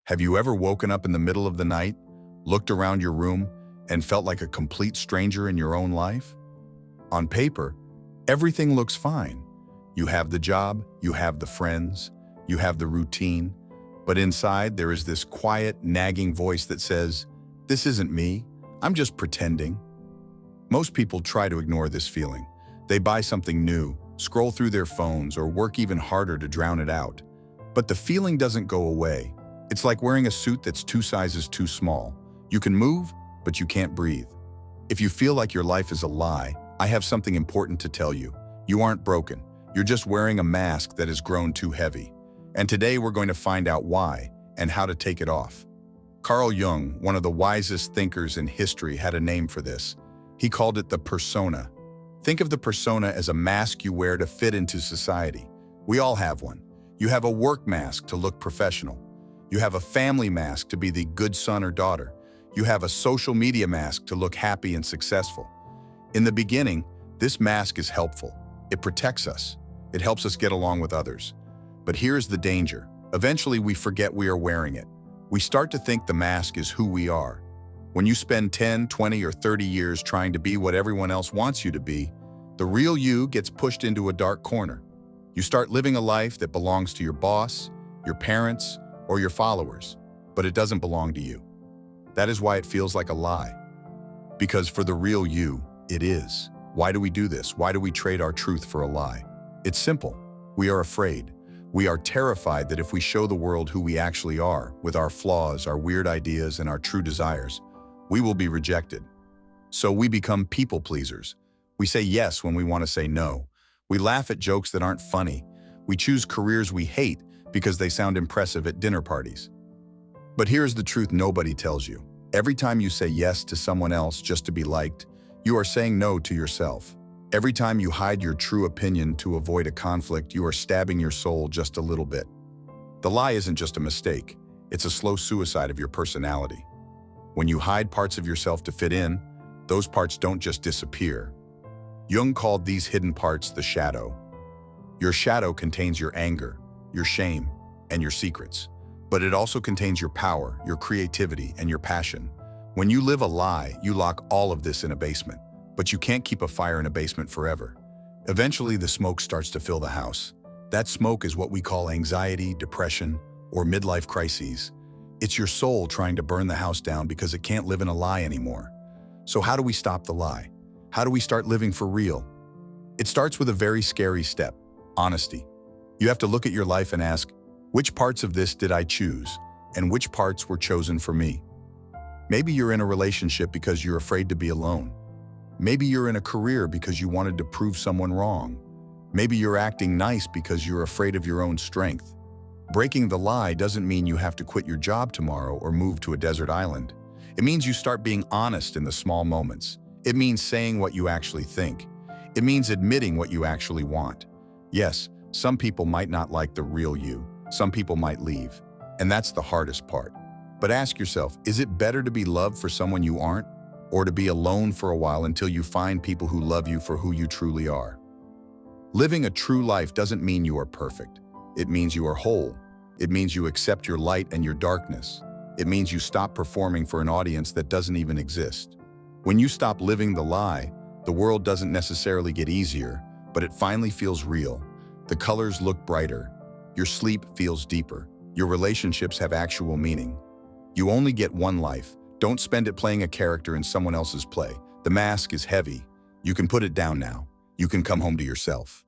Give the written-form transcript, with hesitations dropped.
Have you ever woken up in the middle of the night, looked around your room, and felt like a complete stranger in your own life? On paper, everything looks fine. You have the job, you have the friends, you have the routine, but inside there is this quiet, nagging voice that says, "This isn't me, I'm just pretending." Most people try to ignore this feeling. They buy something new, scroll through their phones, or work even harder to drown it out. But the feeling doesn't go away. It's like wearing a suit that's 2 sizes too small. You can move, but you can't breathe. If you feel like your life is a lie, I have something important to tell you. You aren't broken. You're just wearing a mask that has grown too heavy. And today we're going to find out why and how to take it off. Carl Jung, one of the wisest thinkers in history, had a name for this. He called it the persona. Think of the persona as a mask you wear to fit into society. We all have one. You have a work mask to look professional. You have a family mask to be the good son or daughter. You have a social media mask to look happy and successful. In the beginning, this mask is helpful. It protects us. It helps us get along with others. But here's the danger. Eventually, we forget we are wearing it. We start to think the mask is who we are. When you spend 10, 20, or 30 years trying to be what everyone else wants you to be, the real you gets pushed into a dark corner. You start living a life that belongs to your boss, your parents, or your followers, but it doesn't belong to you. That is why it feels like a lie. Because for the real you, it is. Why do we do this? Why do we trade our truth for a lie? It's simple. We are afraid. We are terrified that if we show the world who we actually are, with our flaws, our weird ideas, and our true desires, we will be rejected. So we become people pleasers. We say yes when we want to say no. We laugh at jokes that aren't funny. We choose careers we hate because they sound impressive at dinner parties. But here's the truth nobody tells you. Every time you say yes to someone else just to be liked, you are saying no to yourself. Every time you hide your true opinion to avoid a conflict, you are stabbing your soul just a little bit. The lie isn't just a mistake. It's a slow suicide of your personality. When you hide parts of yourself to fit in, those parts don't just disappear. Jung called these hidden parts the shadow. Your shadow contains your anger, your shame, and your secrets. But it also contains your power, your creativity, and your passion. When you live a lie, you lock all of this in a basement. But you can't keep a fire in a basement forever. Eventually, the smoke starts to fill the house. That smoke is what we call anxiety, depression, or midlife crises. It's your soul trying to burn the house down because it can't live in a lie anymore. So how do we stop the lie? How do we start living for real? It starts with a very scary step: honesty. You have to look at your life and ask, which parts of this did I choose, and which parts were chosen for me? Maybe you're in a relationship because you're afraid to be alone. Maybe you're in a career because you wanted to prove someone wrong. Maybe you're acting nice because you're afraid of your own strength. Breaking the lie doesn't mean you have to quit your job tomorrow or move to a desert island. It means you start being honest in the small moments. It means saying what you actually think. It means admitting what you actually want. Yes, some people might not like the real you. Some people might leave. And that's the hardest part. But ask yourself, is it better to be loved for someone you aren't, or to be alone for a while until you find people who love you for who you truly are? Living a true life doesn't mean you are perfect. It means you are whole. It means you accept your light and your darkness. It means you stop performing for an audience that doesn't even exist. When you stop living the lie, the world doesn't necessarily get easier, but it finally feels real. The colors look brighter. Your sleep feels deeper. Your relationships have actual meaning. You only get one life. Don't spend it playing a character in someone else's play. The mask is heavy. You can put it down now. You can come home to yourself.